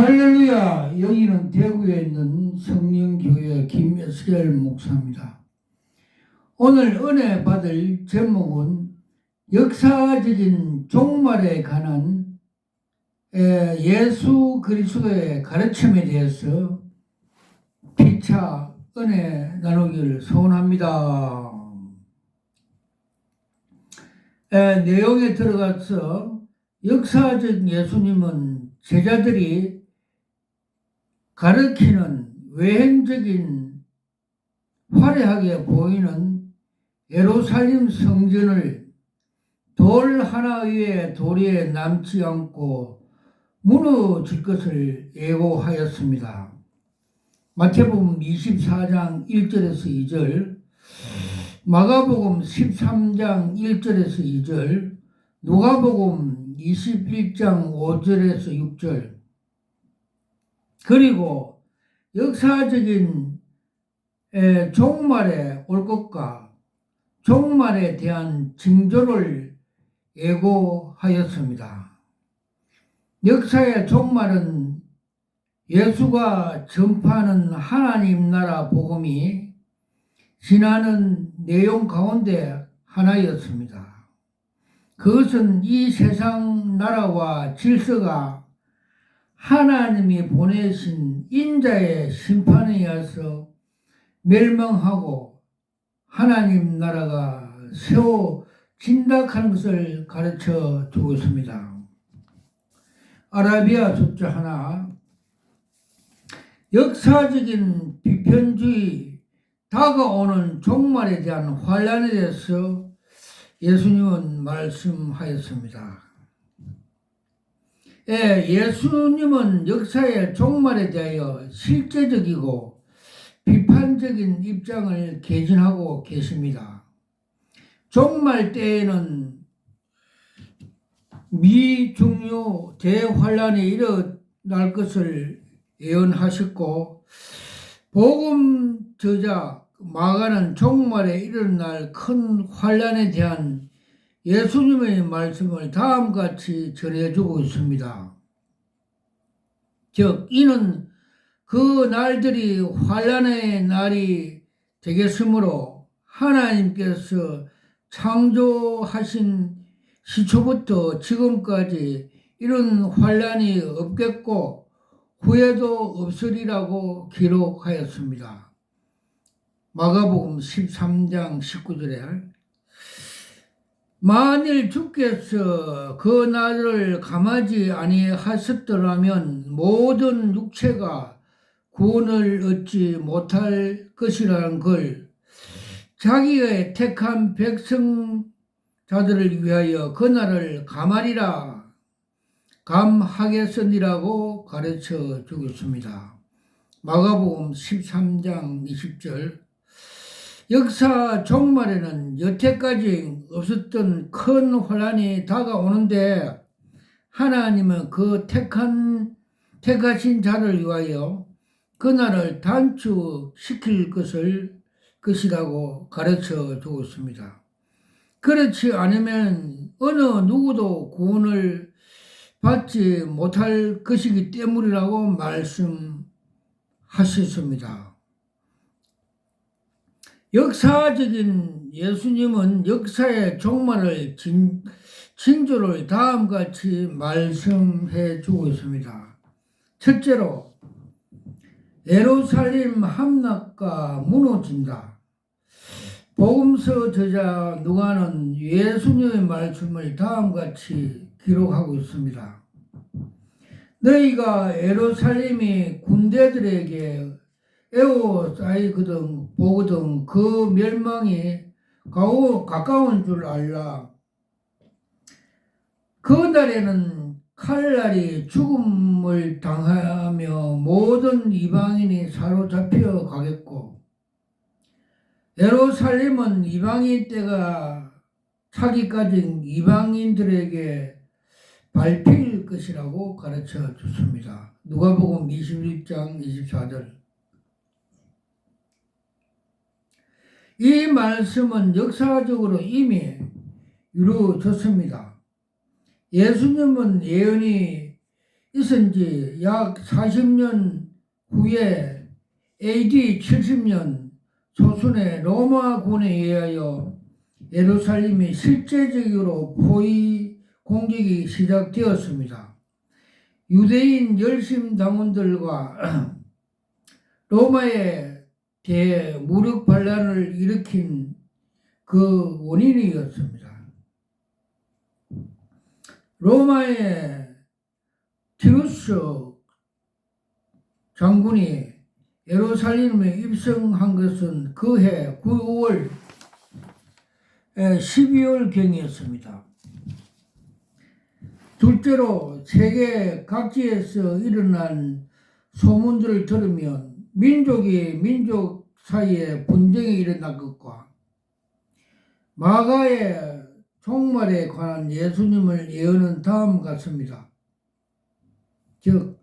할렐루야. 여기는 대구에 있는 성령교회 김에스겔 목사입니다. 오늘 은혜 받을 제목은 역사적인 종말에 관한 예수 그리스도의 가르침에 대해서 피차 은혜 나누기를 소원합니다. 내용에 들어가서 역사적 예수님은 제자들이 가르치는 외행적인 화려하게 보이는 예루살렘 성전을 돌 하나 위에 도리에 남지 않고 무너질 것을 예고하였습니다. 마태복음 24장 1절에서 2절, 마가복음 13장 1절에서 2절, 누가복음 21장 5절에서 6절, 그리고 역사적인 종말에 올 것과 종말에 대한 징조를 예고하였습니다. 역사의 종말은 예수가 전파하는 하나님 나라 복음이 지나는 내용 가운데 하나였습니다. 그것은 이 세상 나라와 질서가 하나님이 보내신 인자의 심판에 의해서 멸망하고 하나님 나라가 세워진다 하는 것을 가르쳐 주고 있습니다. 아라비아 숫자 하나, 역사적인 비편주의, 다가오는 종말에 대한 환란에 대해서 예수님은 말씀하였습니다. 예수님은 역사의 종말에 대하여 실제적이고 비판적인 입장을 개진하고 계십니다. 종말 때에는 미중유 대환란이 일어날 것을 예언하셨고, 복음 저자 마가는 종말에 일어날 큰 환란에 대한 예수님의 말씀을 다음같이 전해주고 있습니다. 즉, 이는 그 날들이 환란의 날이 되겠으므로 하나님께서 창조하신 시초부터 지금까지 이런 환란이 없겠고 후에도 없으리라고 기록하였습니다. 마가복음 13장 19절에 만일 주께서 그 날을 감하지 아니하셨더라면 모든 육체가 구원을 얻지 못할 것이라는 걸 자기의 택한 백성자들을 위하여 그 날을 감하리라 감하겠으니라고 가르쳐 주고 있습니다. 마가복음 13장 20절, 역사 종말에는 여태까지 없었던 큰 혼란이 다가오는데 하나님은 그 택하신 자를 위하여 그날을 단축시킬 것이라고 가르쳐 주고 있습니다. 그렇지 않으면 어느 누구도 구원을 받지 못할 것이기 때문이라고 말씀하셨습니다. 역사적인 예수님은 역사의 종말을 징조를 다음같이 말씀해 주고 있습니다. 첫째로, 예루살렘 함락과 무너진다. 복음서 저자 누가는 예수님의 말씀을 다음같이 기록하고 있습니다. 너희가 예루살렘이 군대들에게 에워싸이거든 보거든 그 멸망이 가까운 줄 알라. 그 날에는 칼날이 죽음을 당하며 모든 이방인이 사로잡혀 가겠고, 예루살렘은 이방인 때가 차기까지 이방인들에게 밟힐 것이라고 가르쳐 줬습니다. 누가복음 21장 24절. 이 말씀은 역사적으로 이미 이루어졌습니다. 예수님은 예언이 있은 지 약 40년 후에 AD 70년 초순에 로마군에 의하여 예루살렘이 실제적으로 포위 공격이 시작되었습니다. 유대인 열심 당원들과 로마에 대해 무력 반란을 일으킨 그 원인이었습니다. 로마의 티루스 장군이 예루살렘에 입성한 것은 그해 9월 12월경이었습니다. 둘째로 세계 각지에서 일어난 소문들을 들으면 민족이 민족 사이에 분쟁이 일어난 것과 마가의 종말에 관한 예수님을 예언은 다음 같습니다. 즉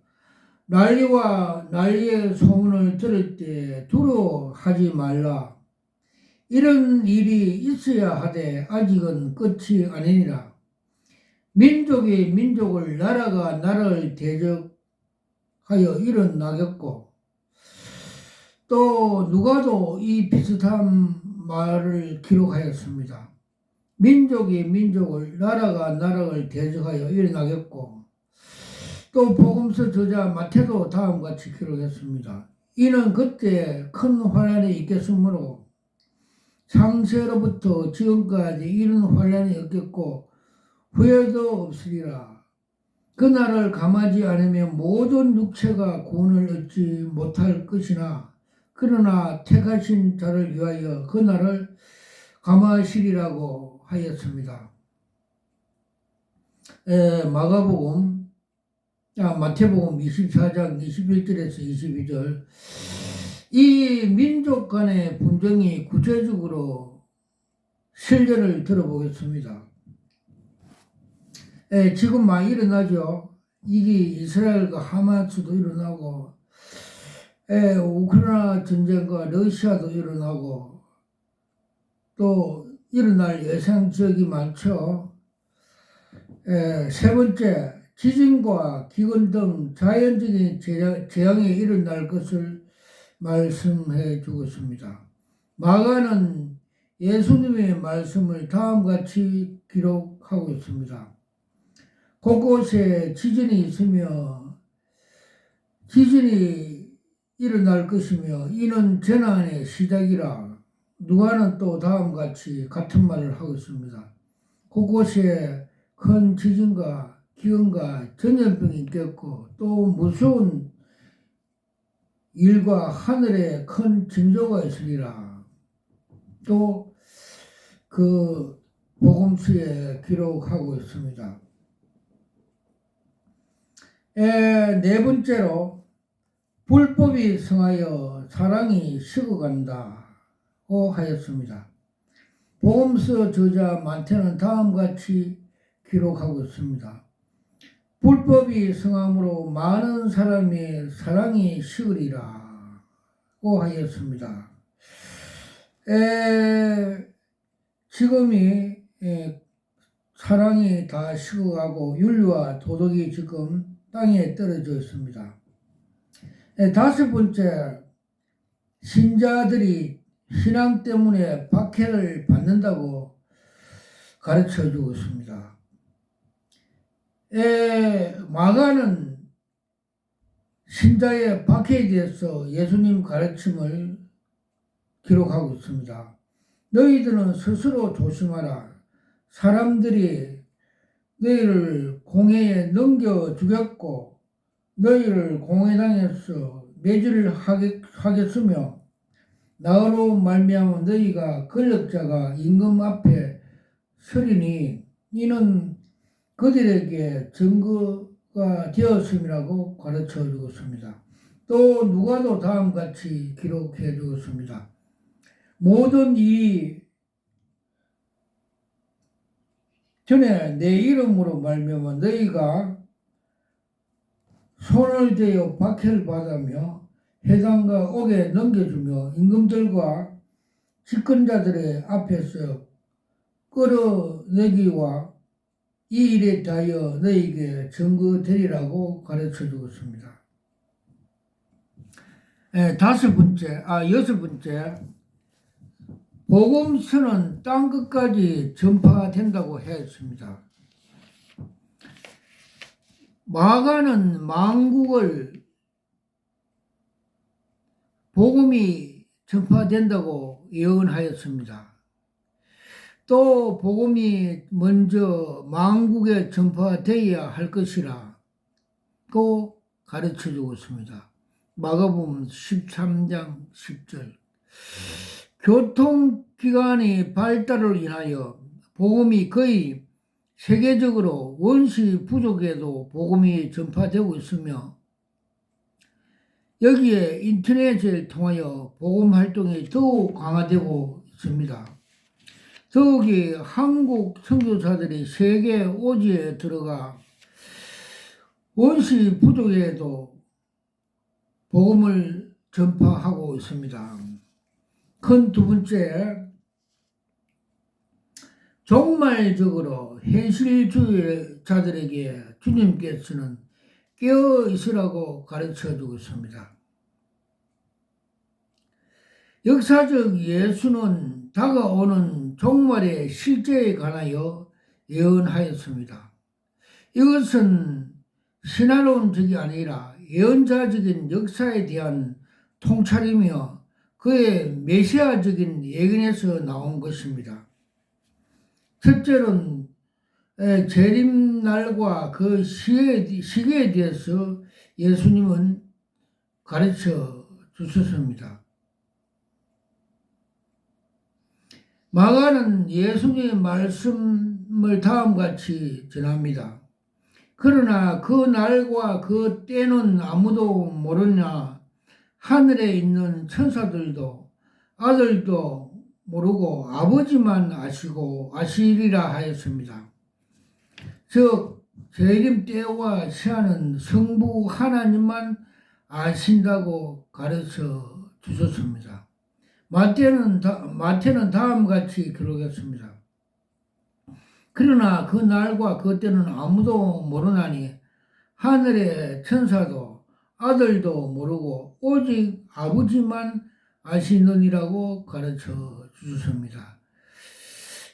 난리와 난리의 소문을 들을 때 두려워하지 말라. 이런 일이 있어야 하되 아직은 끝이 아니니라. 민족이 민족을 나라가 나라를 대적하여 일어나겠고 또 누가도 이 비슷한 말을 기록하였습니다. 민족이 민족을 나라가 나라를 대적하여 일어나겠고 또 복음서 저자 마태도 다음과 같이 기록했습니다. 이는 그때 큰 환란이 있겠으므로 창세로부터 지금까지 이런 환란이 없겠고 후회도 없으리라. 그날을 감하지 않으면 모든 육체가 구원을 얻지 못할 것이나 그러나 택하신 자를 위하여 그날을 감하시리라고 하였습니다. 마태복음 24장 21절에서 22절. 이 민족 간의 분쟁이 구체적으로 실제를 들어보겠습니다. 지금 많이 일어나죠. 이게 이스라엘과 하마스도 일어나고 우크라이나 전쟁과 러시아도 일어나고 또 일어날 예상적이 많죠. 세 번째, 지진과 기근 등 자연적인 재앙이 일어날 것을 말씀해 주었습니다. 마가는 예수님의 말씀을 다음과 같이 기록하고 있습니다. 곳곳에 지진이 있으며 지진이 일어날 것이며 이는 재난의 시작이라. 누가는 또 다음과 같이 같은 말을 하고 있습니다. 곳곳에 큰 지진과 기근과 전염병이 있겠고 또 무서운 일과 하늘에 큰 징조가 있으리라. 또 그 복음서에 기록하고 있습니다. 네 번째로 불법이 성하여 사랑이 식어간다고 하였습니다. 복음서 저자 마태는 다음과 같이 기록하고 있습니다. 불법이 성함으로 많은 사람의 사랑이 식으리라고 하였습니다. 지금이 사랑이 다 식어가고 윤리와 도덕이 지금 땅에 떨어져 있습니다. 다섯 번째, 신자들이 신앙 때문에 박해를 받는다고 가르쳐 주고 있습니다. 마가는 신자의 박해에 대해서 예수님 가르침을 기록하고 있습니다. 너희들은 스스로 조심하라. 사람들이 너희를 공회에 넘겨주겠고 너희를 공회당에서 매질을 하겠으며 나로 말미암아 너희가 권력자가 임금 앞에 서리니 이는 그들에게 증거가 되었음이라고 가르쳐 주었습니다. 또 누가도 다음같이 기록해 주었습니다. 모든 일이 전에 내 이름으로 말미암아 너희가 손을 대어 박해를 받으며 회당과 옥에 넘겨주며 임금들과 집권자들의 앞에서 끌어내기와 이 일에 대하여 너에게 증거되리라고 가르쳐 주었습니다. 여섯 번째, 복음서는 땅 끝까지 전파된다고 했습니다. 마가는 만국을 복음이 전파된다고 예언하였습니다. 또 복음이 먼저 만국에 전파되어야 할 것이라고 가르쳐 주고 있습니다. 마가복음 13장 10절. 교통기관의 발달을 인하여 복음이 거의 세계적으로 원시 부족에도 복음이 전파되고 있으며 여기에 인터넷을 통하여 복음 활동이 더욱 강화되고 있습니다. 더욱이 한국 선교사들이 세계 오지에 들어가 원시 부족에도 복음을 전파하고 있습니다. 큰 두 번째, 종말적으로 현실주의자들에게 주님께서는 깨어 있으라고 가르쳐 주고 있습니다. 역사적 예수는 다가오는 종말의 실제에 관하여 예언하였습니다. 이것은 신화론적이 아니라 예언자적인 역사에 대한 통찰이며 그의 메시아적인 예견에서 나온 것입니다. 첫째로는 재림날과 그 시기에 대해서 예수님은 가르쳐 주셨습니다. 마가는 예수님의 말씀을 다음과 같이 전합니다. 그러나 그 날과 그 때는 아무도 모르냐 하늘에 있는 천사들도 아들도 모르고 아버지만 아시리라 하였습니다. 즉 재림 때와 시한은 성부 하나님만 아신다고 가르쳐 주셨습니다. 마태는 다음과 같이 기록했습니다. 그러나 그 날과 그 때는 아무도 모르나니 하늘의 천사도 아들도 모르고 오직 아버지만 아시느니라고 가르쳐 주셨습니다.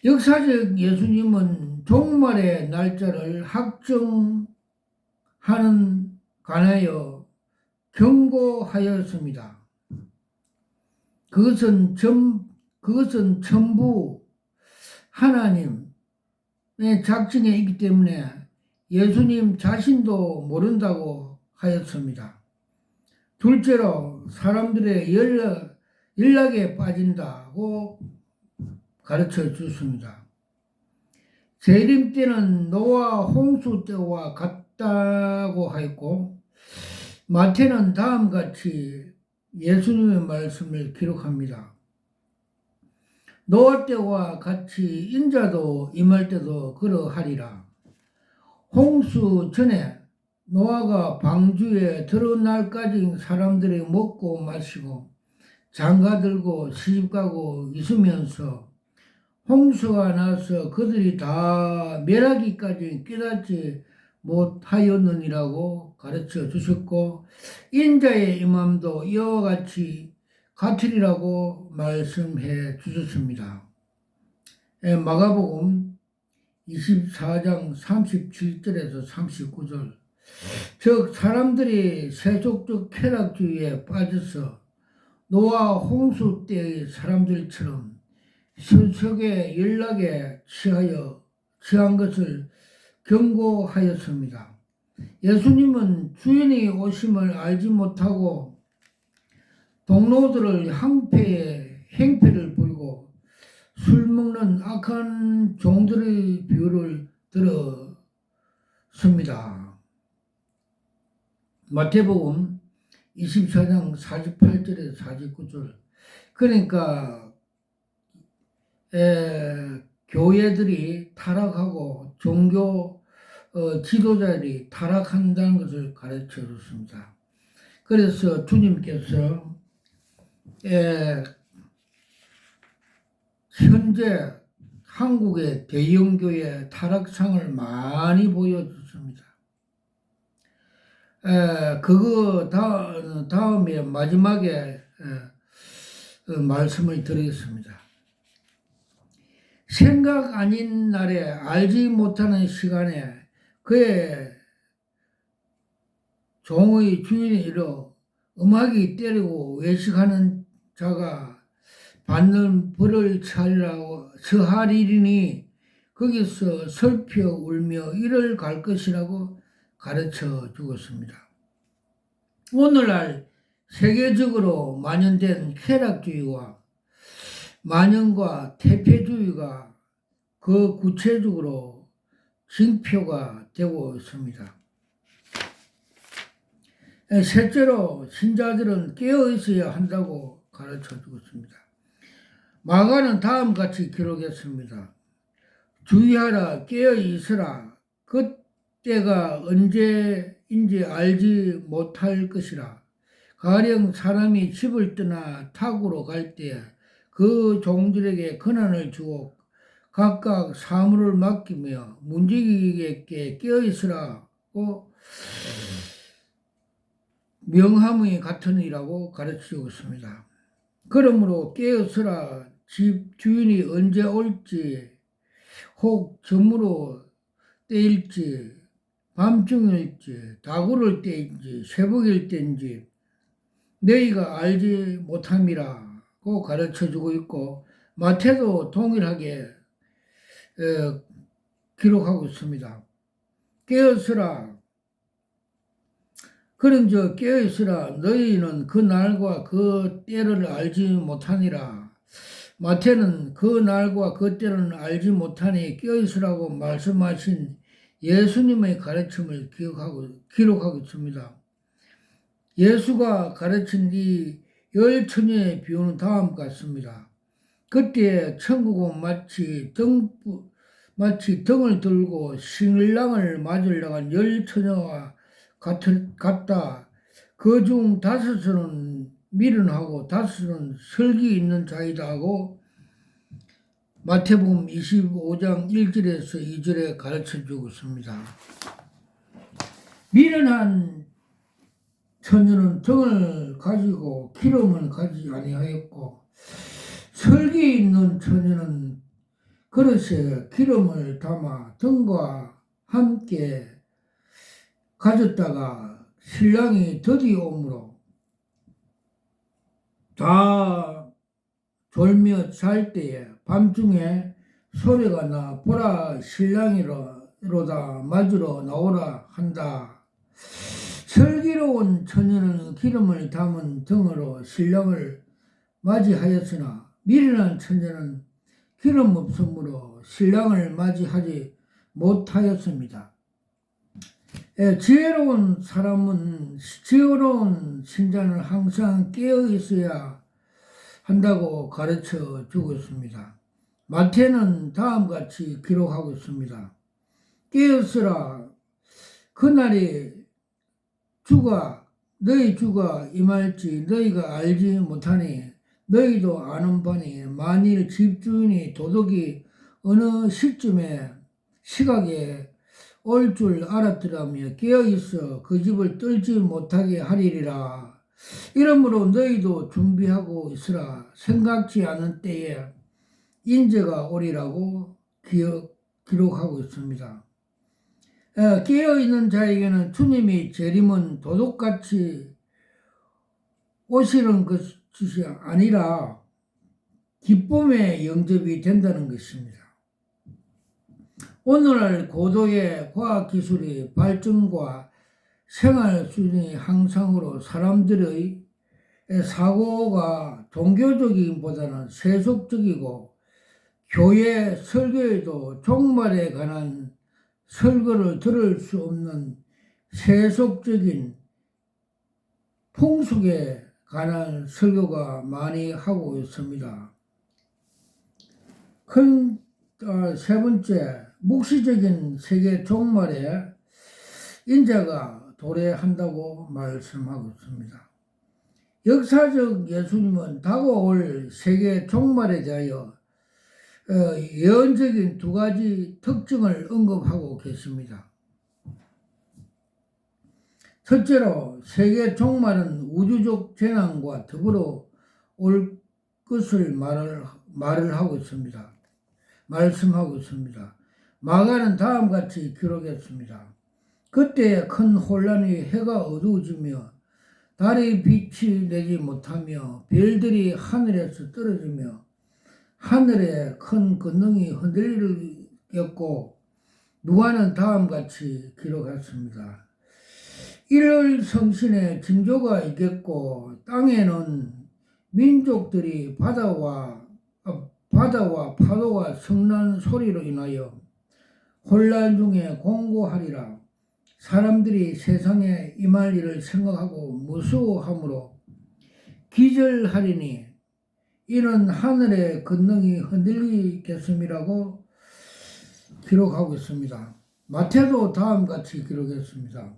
역사적 예수님은 종말의 날짜를 확정하는 관하여 경고하였습니다. 그것은 전부 하나님의 작정에 있기 때문에 예수님 자신도 모른다고 하였습니다. 둘째로 사람들의 연락에 빠진다고 가르쳐 주십니다. 재림 때는 노아 홍수 때와 같다고 하였고 마태는 다음과 같이 예수님의 말씀을 기록합니다. 노아 때와 같이 인자도 임할 때도 그러하리라. 홍수 전에 노아가 방주에 들어온 날까지 사람들이 먹고 마시고 장가들고 시집가고 있으면서 홍수가 나서 그들이 다 멸하기까지 깨닫지 못하였느니라고 가르쳐 주셨고 인자의 임함도 이와 같이 같으리라고 말씀해 주셨습니다. 마가복음 24장 37절에서 39절. 즉 사람들이 세속적 쾌락주의에 빠져서 노아 홍수 때의 사람들처럼 세속의 연락에 취한 것을 경고하였습니다. 예수님은 주인이 오심을 알지 못하고 동료들을 행패를 부리고 술 먹는 악한 종들의 비유를 들었습니다. 마태복음 24장 48절에서 49절. 그러니까 교회들이 타락하고 종교 지도자들이 타락한다는 것을 가르쳐 줬습니다. 그래서 주님께서 현재 한국의 대형교회 타락상을 많이 보여줬습니다. 그거 다음에 마지막에 말씀을 드리겠습니다. 생각 아닌 날에 알지 못하는 시간에 그의 종의 주인이 이르 음악이 때리고 외식하는 자가 받는 벌을 처하리니 거기서 슬퍼 울며 이를 갈 것이라고 가르쳐 주었습니다. 오늘날 세계적으로 만연된 쾌락주의와 만연과 퇴폐주의가 그 구체적으로 징표가 되고 있습니다. 셋째로 신자들은 깨어 있어야 한다고 가르쳐 주고 있습니다. 마가는 다음같이 기록했습니다. 주의하라, 깨어 있으라. 그때가 언제인지 알지 못할 것이라. 가령 사람이 집을 떠나 타국으로 갈 때 그 종들에게 권한을 주고 각각 사물을 맡기며 문지기에게 깨어 있으라고 명함이 같으니라고 가르치고 있습니다. 그러므로 깨어서라. 집 주인이 언제 올지, 혹 저물어 때일지, 밤중일지, 다구를 때인지, 새벽일 때인지 너희가 알지 못함이라고 가르쳐주고 있고 마태도 동일하게 기록하고 있습니다. 깨어서라. 그런즉 깨어있으라. 너희는 그 날과 그 때를 알지 못하니라. 마태는 그 날과 그 때를 알지 못하니 깨어있으라고 말씀하신 예수님의 가르침을 기록하고 있습니다. 예수가 가르친 이 열 처녀의 비유는 다음과 같습니다. 그때 천국은 마치 등을 들고 신랑을 맞으러 간 열 처녀와 같다. 그 중 5은 미련하고 5은 설기 있는 자이다 하고 마태복음 25장 1절에서 2절에 가르쳐주고 있습니다. 미련한 처녀는 등을 가지고 기름을 가지지 아니하였고 설기 있는 처녀는 그릇에 기름을 담아 등과 함께 가졌다가 신랑이 더디 오므로 다 졸며 잘 때에 밤중에 소리가 나 보라 신랑이로다 맞으러 나오라 한다. 슬기로운 처녀는 기름을 담은 등으로 신랑을 맞이하였으나 미련한 처녀는 기름 없으므로 신랑을 맞이하지 못하였습니다. 지혜로운 신자는 항상 깨어 있어야 한다고 가르쳐 주고 있습니다. 마태는 다음같이 기록하고 있습니다. 깨어서라. 그날이 너희 주가 임할지 너희가 알지 못하니 너희도 아는 바니 만일 집주인이 도둑이 어느 시각에 올 줄 알았더라며 깨어있어 그 집을 뜰지 못하게 하리라. 이러므로 너희도 준비하고 있으라. 생각지 않은 때에 인재가 오리라고 기록하고 있습니다. 깨어있는 자에게는 주님이 재림은 도둑같이 오시는 것이 아니라 기쁨의 영접이 된다는 것입니다. 오늘날 고도의 과학기술의 발전과 생활 수준의 향상으로 사람들의 사고가 종교적이기보다는 세속적이고 교회 설교에도 종말에 관한 설교를 들을 수 없는 세속적인 풍속에 관한 설교가 많이 하고 있습니다. 세 번째, 묵시적인 세계 종말에 인자가 도래한다고 말씀하고 있습니다. 역사적 예수님은 다가올 세계 종말에 대하여 예언적인 두 가지 특징을 언급하고 계십니다. 첫째로 세계 종말은 우주적 재난과 더불어 올 것을 말을 하고 있습니다. 말씀하고 있습니다. 마가는 다음과 같이 기록했습니다. 그때 큰 혼란이 해가 어두워지며 달이 빛이 내지 못하며 별들이 하늘에서 떨어지며 하늘의 큰 권능이 흔들리겠고 누가는 다음과 같이 기록했습니다. 1월 성신의 징조가 있겠고 땅에는 민족들이 바다와 파도가 성난 소리로 인하여 혼란 중에 공고하리라. 사람들이 세상에 임할 일을 생각하고 무서워하므로 기절하리니 이는 하늘의 권능이 흔들리겠음이라고 기록하고 있습니다. 마태도 다음같이 기록했습니다.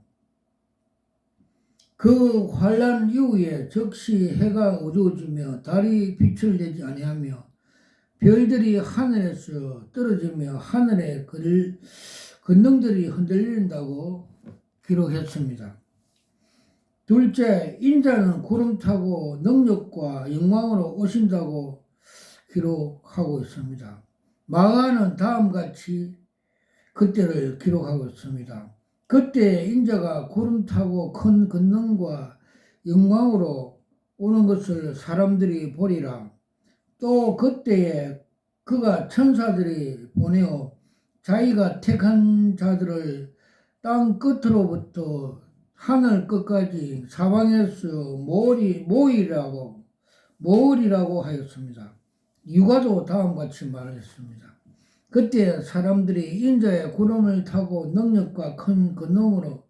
그 환란 이후에 즉시 해가 어두워지며 달이 빛을 내지 아니하며 별들이 하늘에서 떨어지며 하늘의 권능들이 흔들린다고 기록했습니다. 둘째, 인자는 구름 타고 능력과 영광으로 오신다고 기록하고 있습니다. 마가는 다음같이 그때를 기록하고 있습니다. 그때 인자가 구름 타고 큰 권능과 영광으로 오는 것을 사람들이 보리라. 또 그때에 그가 천사들이 보내어 자기가 택한 자들을 땅 끝으로부터 하늘 끝까지 사방에서 모으리라고 하였습니다. 유가도 다음같이 말했습니다. 그때 사람들이 인자의 구름을 타고 능력과 큰 권능으로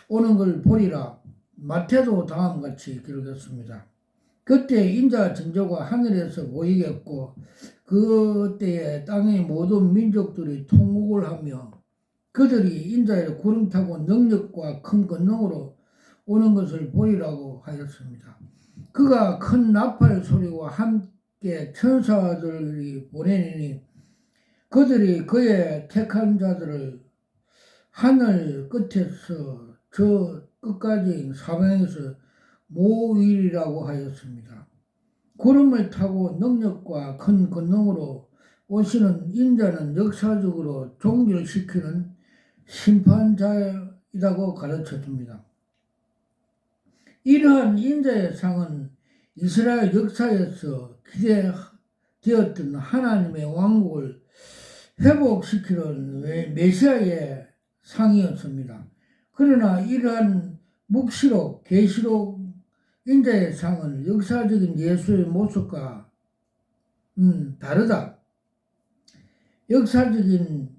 오는 걸 보리라. 마태도 다음같이 기록했습니다. 그때 인자 징조가 하늘에서 보이겠고 그때에 땅의 모든 민족들이 통곡을 하며 그들이 인자의 구름 타고 능력과 큰 권능으로 오는 것을 보리라고 하였습니다. 그가 큰 나팔 소리와 함께 천사들이 보내니 그들이 그의 택한 자들을 하늘 끝에서 저 끝까지 사방에서 모으리라고 하였습니다. 구름을 타고 능력과 큰 권능으로 오시는 인자는 역사적으로 종결시키는 심판자이라고 가르쳐줍니다. 이러한 인자의 상은 이스라엘 역사에서 기대되었던 하나님의 왕국을 회복시키는 메시아의 상이었습니다. 그러나 이러한 묵시록, 계시록 인자의 상은 역사적인 예수의 모습과 다르다. 역사적인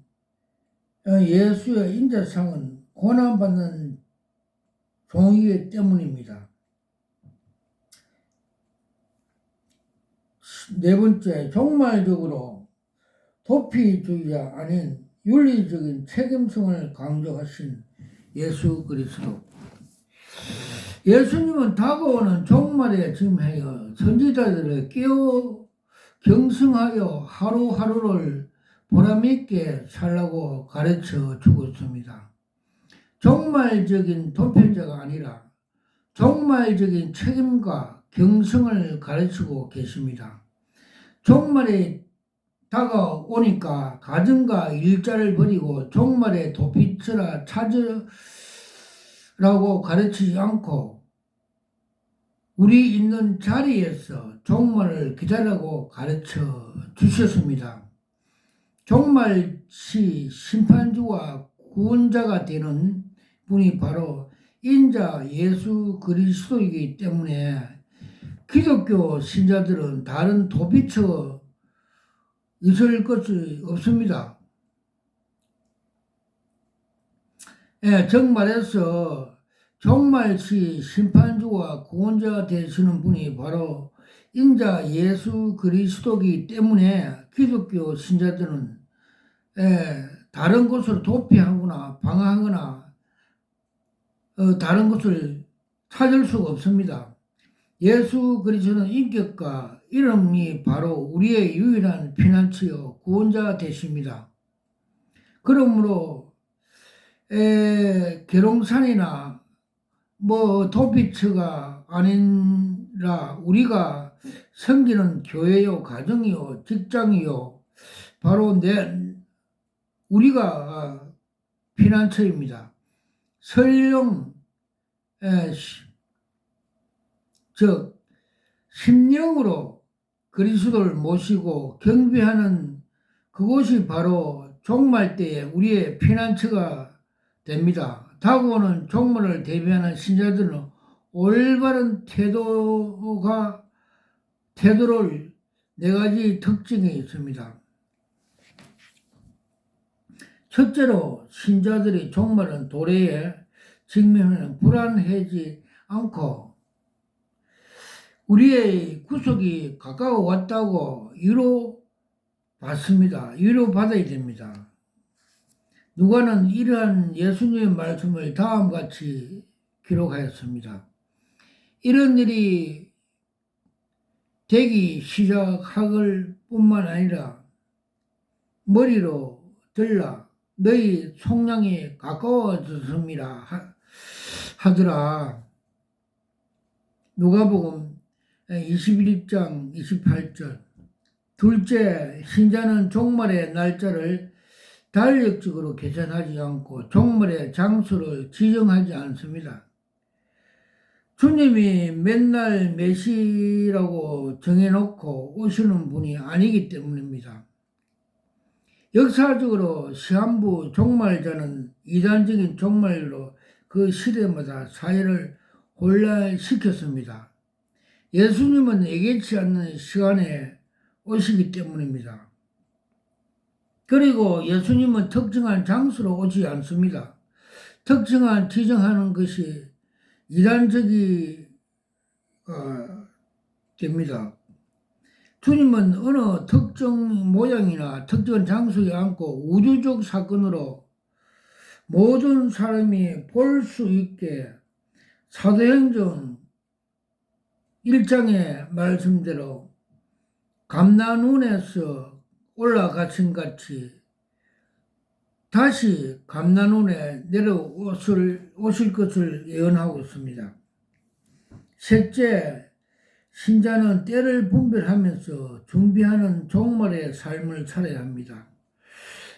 예수의 인자상은 고난받는 종이기 때문입니다. 네 번째, 종말적으로 도피주의자 아닌 윤리적인 책임성을 강조하신 예수 그리스도. 예수님은 다가오는 종말에 징하여 선지자들을 깨워 경성하여 하루하루를 보람있게 살라고 가르쳐 주고 있습니다. 종말적인 도피자가 아니라 종말적인 책임과 경성을 가르치고 계십니다. 종말이 다가오니까 가정과 일자를 버리고 종말에 도피처라 찾으라고 가르치지 않고 우리 있는 자리에서 종말을 기다리라고 가르쳐 주셨습니다. 종말시 심판주와 구원자가 되는 분이 바로 인자 예수 그리스도이기 때문에 기독교 신자들은 다른 도피처 있을 것이 없습니다. 정말에서 종말시 심판주와 구원자가 되시는 분이 바로 인자 예수 그리스도이기 때문에 기독교 신자들은 다른 곳으로 도피하거나 방황하거나 다른 곳을 찾을 수가 없습니다. 예수 그리스도는 인격과 이름이 바로 우리의 유일한 피난처요 구원자 되십니다. 그러므로 계룡산이나 도피처가 아니라 우리가 섬기는 교회요, 가정이요, 직장이요, 바로 우리가 피난처입니다. 설령 즉 심령으로 그리스도를 모시고 경배하는 그곳이 바로 종말 때에 우리의 피난처가 됩니다. 다가오는 종말을 대비하는 신자들은 올바른 태도를 네 가지 특징이 있습니다. 첫째로 신자들이 종말은 도래에 직면하는 불안해지 않고 우리의 구속이 가까워 왔다고 위로받아야 됩니다. 누가는 이러한 예수님의 말씀을 다음과 같이 기록하였습니다. 이런 일이 되기 시작할 뿐만 아니라 머리로 들라 너희 속량이 가까워졌습니다 하더라. 누가복음 21장 28절. 둘째, 신자는 종말의 날짜를 달력적으로 계산하지 않고 종말의 장소를 지정하지 않습니다. 주님이 맨날 몇 시라고 정해놓고 오시는 분이 아니기 때문입니다. 역사적으로 시한부 종말자는 이단적인 종말로 그 시대마다 사회를 혼란시켰습니다. 예수님은 예기치 않는 시간에 오시기 때문입니다. 그리고 예수님은 특정한 장소로 오지 않습니다. 특정한 지정하는 것이 이단적이 됩니다. 주님은 어느 특정 모양이나 특정 장소에 앉고 우주적 사건으로 모든 사람이 볼 수 있게 사도행전 1장의 말씀대로 감난운에서 올라가신 같이 다시 감난운에 오실 것을 예언하고 있습니다. 셋째, 신자는 때를 분별하면서 준비하는 종말의 삶을 살아야 합니다.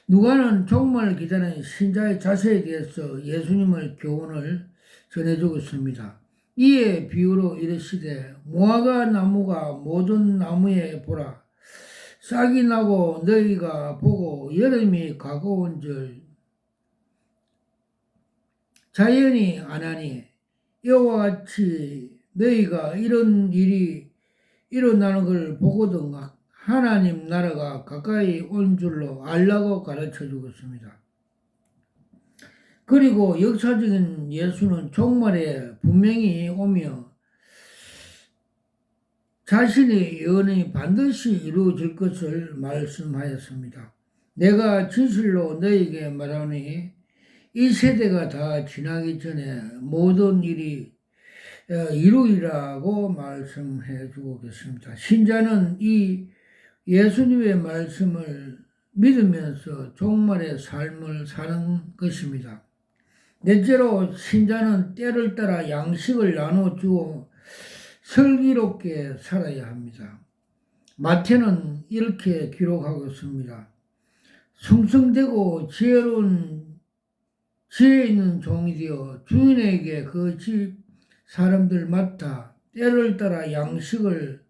누가는 종말을 기다리는 신자의 자세에 대해서 예수님의 교훈을 전해주고 있습니다. 이에 비유로 이르시되 무화과 나무가 모든 나무에 보라 싹이 나고 너희가 보고 여름이 가까운 줄 자연이 아나니 이와 같이 너희가 이런 일이 일어나는 걸 보거든 하나님 나라가 가까이 온 줄로 알라고 가르쳐 주고 있습니다. 그리고 역사적인 예수는 종말에 분명히 오며 자신의 예언이 반드시 이루어질 것을 말씀하였습니다. 내가 진실로 너에게 말하니 이 세대가 다 지나기 전에 모든 일이 이루리라고 말씀해 주고 계십니다. 신자는 이 예수님의 말씀을 믿으면서 종말의 삶을 사는 것입니다. 넷째로 신자는 때를 따라 양식을 나눠주어 슬기롭게 살아야 합니다. 마태는 이렇게 기록하고 있습니다. 충성되고 지혜 있는 종이 되어 주인에게 그 집 사람들 맡아 때를 따라 양식을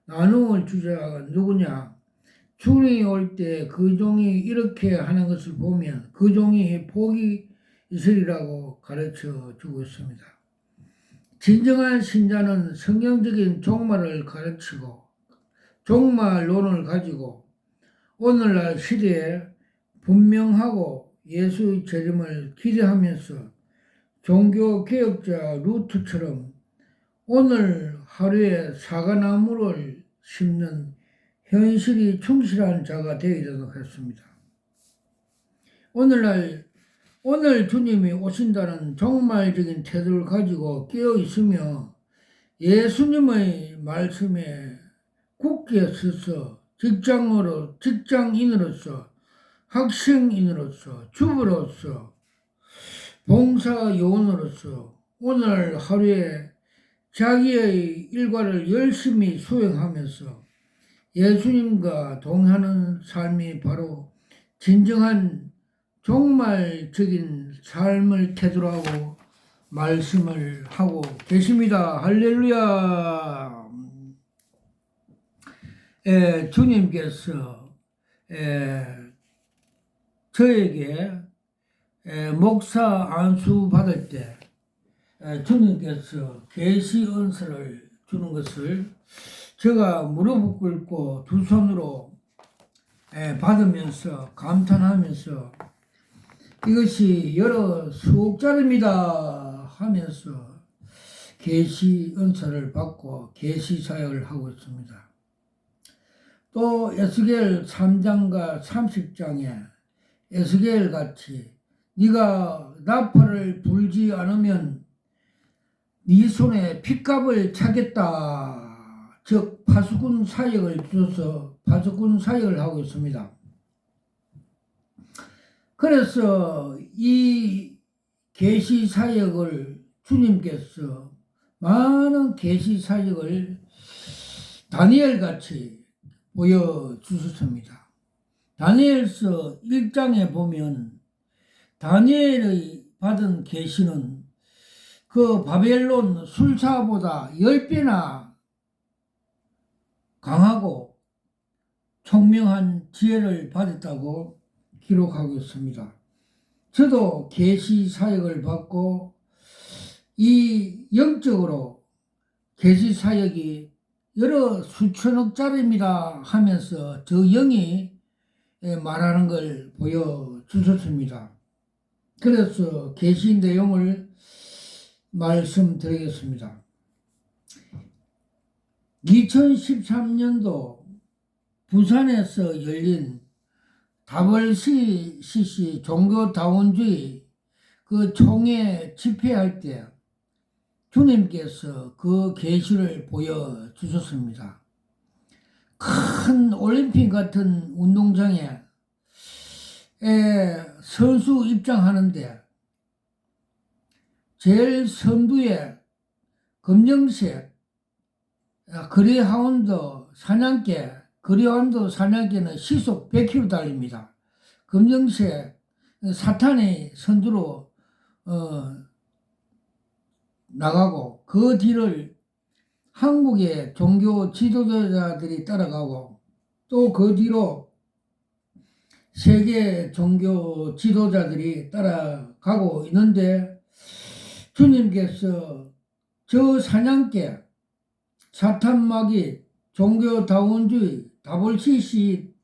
나누어 주자가 누구냐? 주인이 올 때 그 종이 이렇게 하는 것을 보면 그 종이 복이 있으리라고 가르쳐 주고 있습니다. 진정한 신자는 성경적인 종말을 가르치고 종말론을 가지고 오늘날 시대에 분명하고 예수의 재림을 기대하면서 종교개혁자 루트처럼 오늘 하루에 사과나무를 심는 현실이 충실한 자가 되도록 했습니다. 오늘 주님이 오신다는 종말적인 태도를 가지고 깨어 있으며 예수님의 말씀에 국제에 있어서 직장인으로서, 학생인으로서, 주부로서, 봉사요원으로서 오늘 하루에 자기의 일과를 열심히 수행하면서 예수님과 동행하는 삶이 바로 진정한 종말적인 삶을 태도라고 말씀을 하고 계십니다. 할렐루야. 주님께서 저에게 목사 안수 받을 때 주님께서 계시 은사를 주는 것을 제가 무릎을 꿇고 두 손으로 받으면서 감탄하면서 이것이 여러 수억짜리입니다 하면서 계시 은사를 받고 계시 사역을 하고 있습니다. 또 에스겔 3장과 30장에 에스겔 같이 네가 나팔을 불지 않으면 네 손에 핏값을 차겠다. 즉 파수꾼 사역을 주셔서 파수꾼 사역을 하고 있습니다. 그래서 이 계시 사역을 주님께서 많은 계시 사역을 다니엘 같이 보여주셨습니다. 다니엘서 1장에 보면 다니엘의 받은 계시는 그 바벨론 술사보다 10배나 강하고 총명한 지혜를 받았다고 기록하고 있습니다. 저도 계시 사역을 받고 이 영적으로 계시 사역이 여러 수천억짜리입니다 하면서 저 영이 말하는 걸 보여주셨습니다. 그래서 계시 내용을 말씀드리겠습니다. 2013년도 부산에서 열린 WCC 종교다원주의 그 총회 집회할 때 주님께서 그 계시를 보여주셨습니다. 큰 올림픽 같은 운동장에 선수 입장하는데 제일 선두에 검정색 그레하운드 사냥개는 시속 100km 달립니다. 검정색 사탄의 선두로 나가고 그 뒤를 한국의 종교 지도자들이 따라가고 또 그 뒤로 세계 종교 지도자들이 따라가고 있는데 주님께서 저 사냥개 사탄마귀 종교다원주의 WCC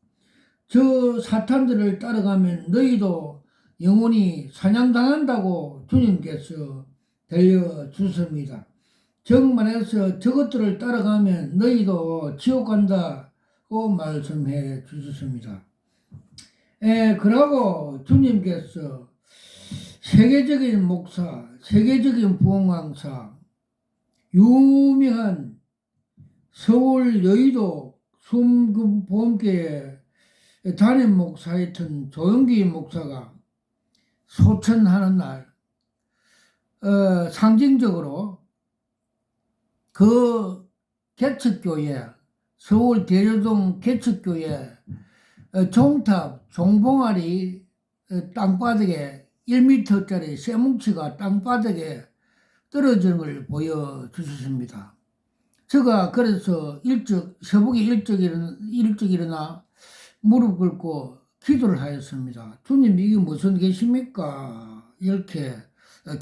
저 사탄들을 따라가면 너희도 영원히 사냥당한다고 주님께서 들려주십니다. 정말해서 저것들을 따라가면 너희도 지옥 간다고 말씀해 주셨습니다. 그러고 주님께서 세계적인 목사, 세계적인 부흥강사, 유명한 서울 여의도 숨보험교회 담임 목사였던 조영기 목사가 소천하는 날 상징적으로 그 개척교회 서울 대려동 개척교회 종탑 종봉아리 땅바닥에 1m짜리 쇠뭉치가 땅바닥에 떨어지는 걸 보여주셨습니다. 제가 그래서 새벽에 일찍 일어나 무릎 꿇고 기도를 하였습니다. 주님 이게 무슨 계십니까? 이렇게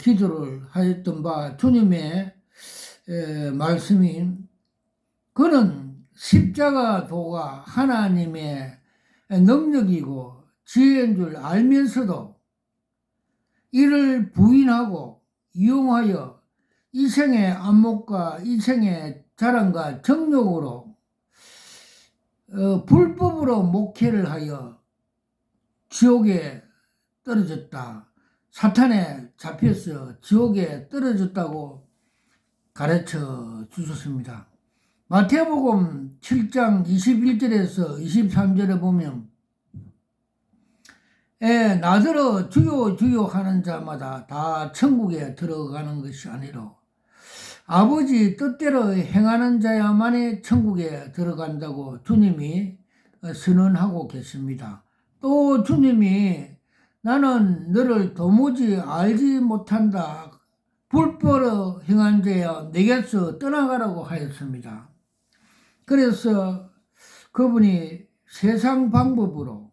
기도를 하였던 바 주님의 말씀이 그는 십자가 도가 하나님의 능력이고 지혜인 줄 알면서도 이를 부인하고 이용하여 이생의 안목과 이생의 자랑과 정욕으로 불법으로 목회를 하여 지옥에 떨어졌다. 사탄에 잡혀서 지옥에 떨어졌다고 가르쳐 주셨습니다. 마태복음 7장 21절에서 23절에 보면 나더러 주여 주여 하는 자마다 다 천국에 들어가는 것이 아니라 아버지 뜻대로 행하는 자야만이 천국에 들어간다고 주님이 선언하고 계십니다. 또 주님이 나는 너를 도무지 알지 못한다. 불법으로 행한 자야 내게서 떠나가라고 하였습니다. 그래서 그분이 세상 방법으로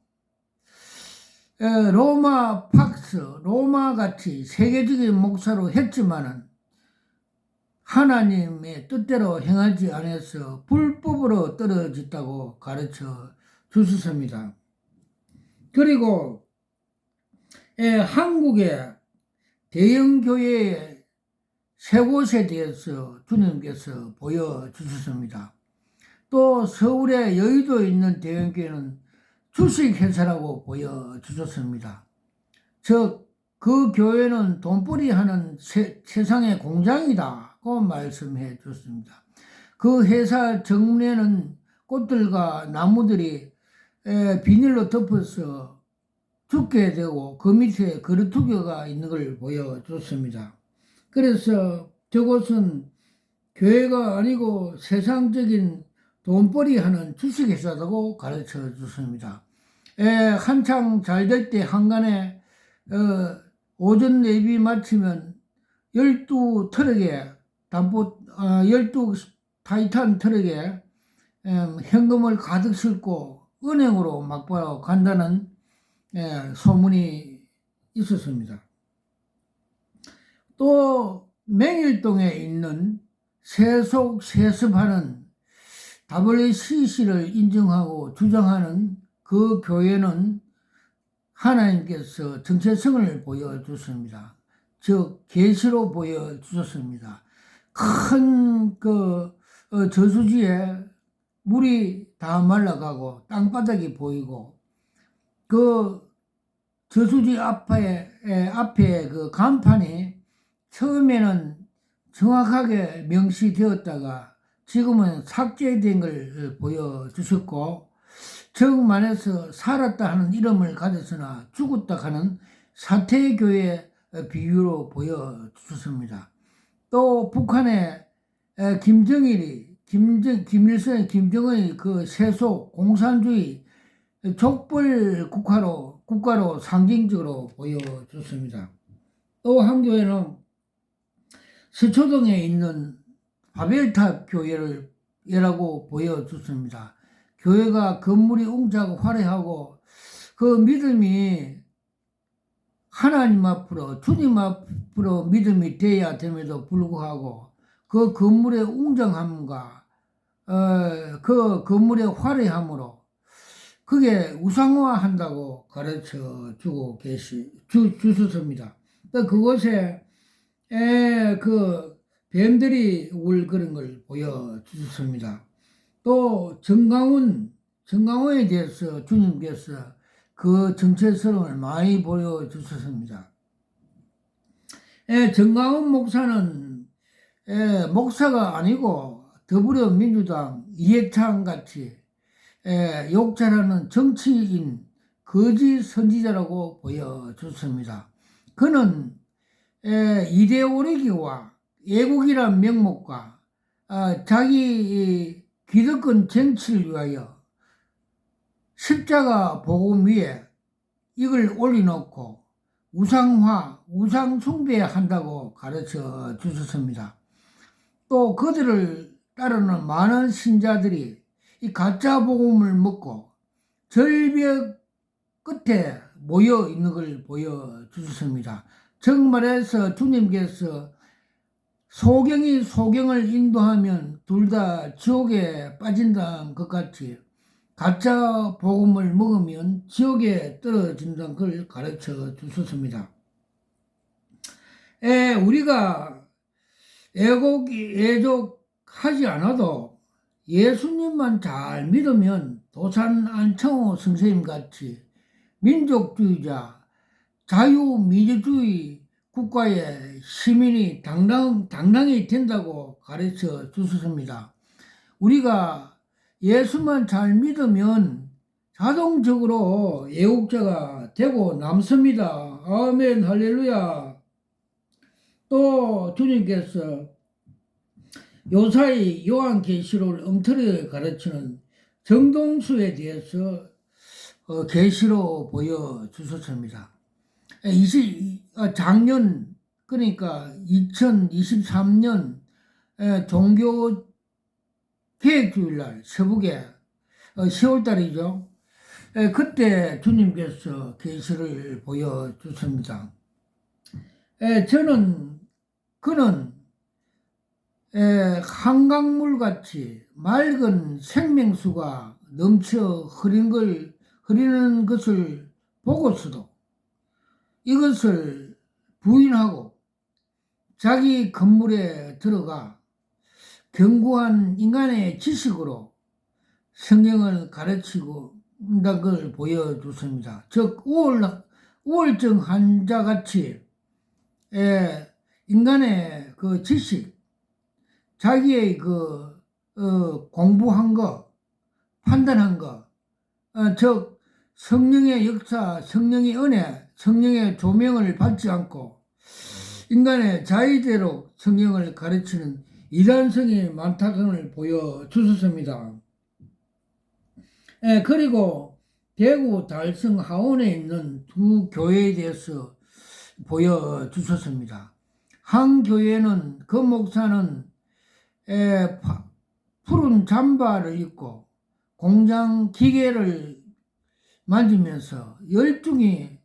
로마 팍스, 로마 같이 세계적인 목사로 했지만은 하나님의 뜻대로 행하지 않아서 불법으로 떨어졌다고 가르쳐 주셨습니다. 그리고 한국의 대형 교회의 세 곳에 대해서 주님께서 보여주셨습니다. 또 서울에 여의도에 있는 대형 교회는 주식회사라고 보여주셨습니다. 즉 그 교회는 돈벌이 하는 세상의 공장이다고 말씀해 줬습니다. 그 회사 정문에는 꽃들과 나무들이 비닐로 덮어서 죽게 되고 그 밑에 거루투기가 있는 걸 보여줬습니다. 그래서 저곳은 교회가 아니고 세상적인 돈벌이 하는 주식회사라고 가르쳐 줬습니다. 한창 잘 될 때 한간에 오전 예비 마치면 12트럭에 12 타이탄 트럭에 현금을 가득 싣고 은행으로 막바로 간다는 소문이 있었습니다. 또 맹일동에 있는 세속 세습하는 WCC를 인정하고 주장하는 그 교회는 하나님께서 정체성을 보여주셨습니다. 즉 계시로 보여주셨습니다. 큰 저수지에 물이 다 말라가고 땅바닥이 보이고 그 저수지 앞에 그 간판이 처음에는 정확하게 명시되었다가 지금은 삭제된 걸 보여주셨고 즉 말해서 살았다 하는 이름을 가졌으나 죽었다 하는 사태교회 비유로 보여주셨습니다. 또 북한의 김일성의 김정은이 그 세속 공산주의 족벌 국가로 상징적으로 보여줬습니다. 또 한 교회는 서초동에 있는 바벨탑 교회라고 보여줬습니다. 교회가 건물이 웅장하고 화려하고 그 믿음이 하나님 앞으로 주님 앞으로 믿음이 돼야 됨에도 불구하고 그 건물의 웅장함과 그 건물의 화려함으로 그게 우상화한다고 가르쳐 주고 주셨습니다. 그곳에 그 뱀들이 울거리는 걸 보여주셨습니다. 또 정강훈에 대해서 주님께서 그 정체성을 많이 보여주셨습니다. 정강훈 목사는 목사가 아니고 더불어민주당 이해창 같이 욕 잘하는 정치인 거짓 선지자라고 보여줬습니다. 그는 이데올로기와 애국이란 명목과 자기 기득권 정치를 위하여 십자가 복음 위에 이걸 올려놓고 우상 숭배한다고 가르쳐 주셨습니다. 또 그들을 따르는 많은 신자들이 이 가짜 복음을 먹고 절벽 끝에 모여 있는 걸 보여주셨습니다. 정말해서 주님께서 소경이 소경을 인도하면 둘 다 지옥에 빠진다는 것 같이 가짜 복음을 먹으면 지옥에 떨어진다는 걸 가르쳐 주셨습니다. 우리가 애족하지 않아도 예수님만 잘 믿으면 도산 안창호 선생님 같이 민족주의자, 자유민주주의 국가의 시민이 당당히 된다고 가르쳐 주셨습니다. 우리가 예수만 잘 믿으면 자동적으로 애국자가 되고 남습니다. 아멘, 할렐루야. 또 주님께서 요사이 요한계시록을 엉터리에 가르치는 정동수에 대해서 계시로 보여주셨습니다. 작년, 그러니까 2023년 종교 계획주일날 서북에 10월달이죠. 그때 주님께서 계시를 보여주십니다. 그는 한강물같이 맑은 생명수가 넘쳐 흐르는 것을 보고서도 이것을 부인하고 자기 건물에 들어가 견고한 인간의 지식으로 성경을 가르치고 있다는 걸 보여줬습니다. 즉 우월증 환자같이 인간의 그 지식, 자기의 공부한 거, 판단한 거, 즉 성령의 역사, 성령의 은혜, 성령의 조명을 받지 않고 인간의 자의대로 성경을 가르치는 이단성이 많다는 걸 보여주셨습니다. 그리고 대구 달성 하원에 있는 두 교회에 대해서 보여주셨습니다. 한 교회는 그 목사는 푸른 잠바를 입고 공장 기계를 만지면서 열중히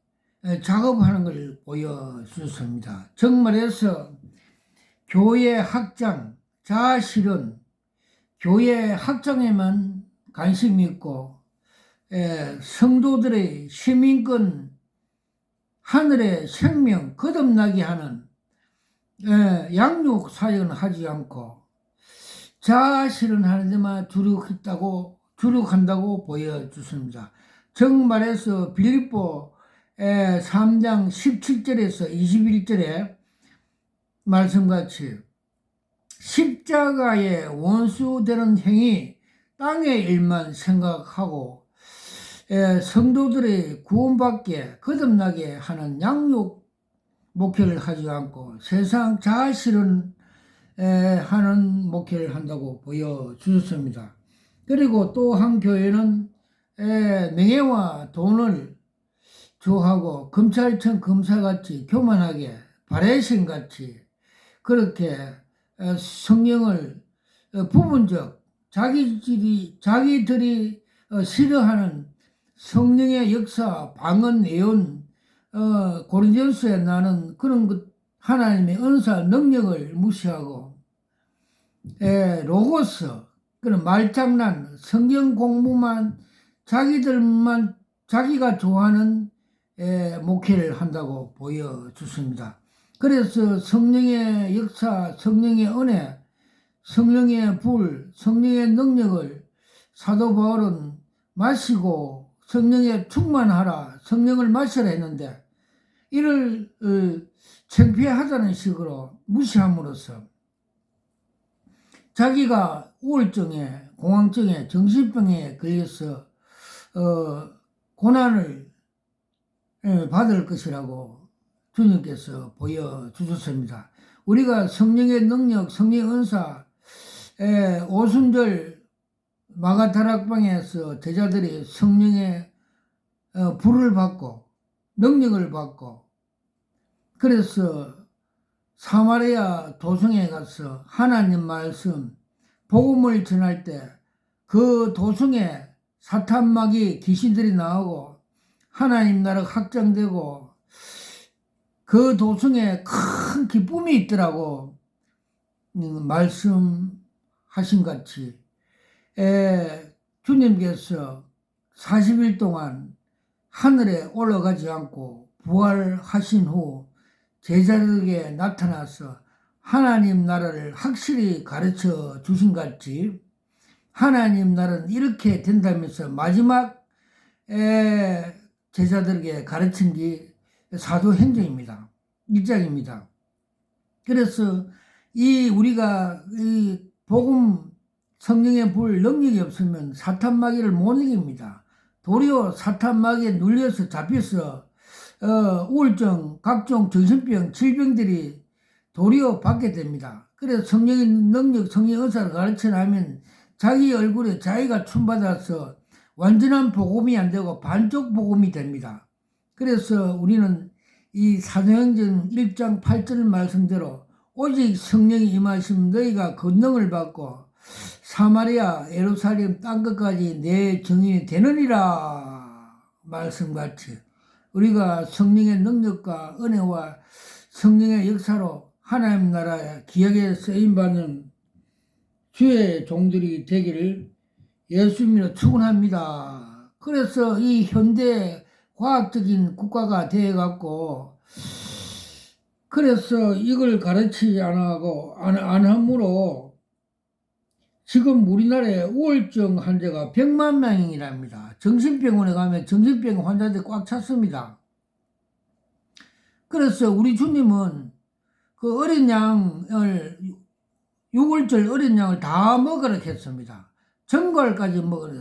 작업하는 걸 보여주셨습니다. 정말해서 교회 학장, 자아실은 교회 학장에만 관심이 있고 성도들의 시민권, 하늘의 생명 거듭나게 하는 양육 사역은 하지 않고 자아실은 하는 데만 주력한다고 보여주십니다. 정말해서 빌립보 3장 17절에서 21절에 말씀같이 십자가의 원수되는 행위 땅의 일만 생각하고 성도들의 구원받게 거듭나게 하는 양육 목회를 하지 않고 세상 자아실은 하는 목회를 한다고 보여주셨습니다. 그리고 또 한 교회는 명예와 돈을 좋아하고 검찰청 검사같이 교만하게 바레신같이 그렇게 성경을 부분적 자기들이 싫어하는 성령의 역사, 방언, 예언, 고린전서에 나는 그런 것 하나님의 은사, 능력을 무시하고 로고스, 그런 말장난, 성경 공부만 자기가 좋아하는 목회를 한다고 보여주십니다. 그래서 성령의 역사, 성령의 은혜, 성령의 불, 성령의 능력을 사도 바울은 마시고 성령에 충만하라, 성령을 마시라 했는데 이를 창피하다는 식으로 무시함으로써 자기가 우울증에, 공황증에, 정신병에 걸려서 고난을 받을 것이라고 주님께서 보여주셨습니다. 우리가 성령의 능력, 성령의 은사, 오순절 마가다락방에서 제자들이 성령의 불을 받고 능력을 받고 그래서 사마리아 도성에 가서 하나님 말씀 복음을 전할 때 그 도성에 사탄마귀 귀신들이 나오고 하나님 나라가 확장되고 그 도성에 큰 기쁨이 있더라고 말씀하신 같이 주님께서 40일 동안 하늘에 올라가지 않고 부활하신 후 제자들에게 나타나서 하나님 나라를 확실히 가르쳐 주신 같이 하나님 나라는 이렇게 된다면서 마지막 제자들에게 가르친 게 사도행전입니다. 1장입니다. 그래서 우리가 이 복음 성령의 불 능력이 없으면 사탄 마귀를 못 이깁니다. 도리어 사탄 마귀에 눌려서 잡혀서 우울증, 각종 정신병, 질병들이 도리어 받게 됩니다. 그래서 성령의 능력, 성령의 의사를 가르쳐나면 자기 얼굴에 자기가 춤받아서 완전한 복음이 안 되고 반쪽 복음이 됩니다. 그래서 우리는 이 사도행전 1장 8절 말씀대로 오직 성령이 임하시면 너희가 권능을 받고 사마리아, 예루살렘 땅 끝까지 내 증인이 되느니라 말씀같이 우리가 성령의 능력과 은혜와 성령의 역사로 하나님 나라의 기억에 쓰임받는 주의 종들이 되기를 예수님으로 축원합니다. 그래서 이 현대 과학적인 국가가 되어갖고 그래서 이걸 가르치지 안 함으로 지금 우리나라에 우울증 환자가 100만 명이랍니다. 정신병원에 가면 정신병 환자들이 꽉 찼습니다. 그래서 우리 주님은 그 어린 양을 6월절 어린 양을 다 먹으라 했습니다. 전갈까지 먹으라,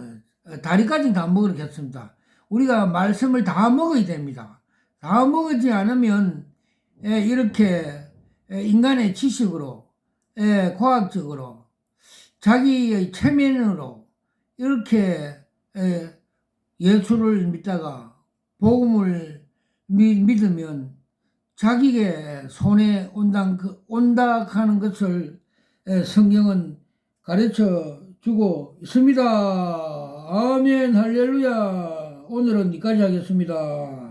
다리까지 다 먹으라 했습니다. 우리가 말씀을 다 먹어야 됩니다. 다 먹지 않으면 이렇게 인간의 지식으로 과학적으로 자기의 체면으로 이렇게 예수를 믿다가 복음을 믿으면 자기의 손에 온다 하는 것을 성경은 가르쳐 주고 있습니다. 아멘 할렐루야. 오늘은 여기까지 하겠습니다.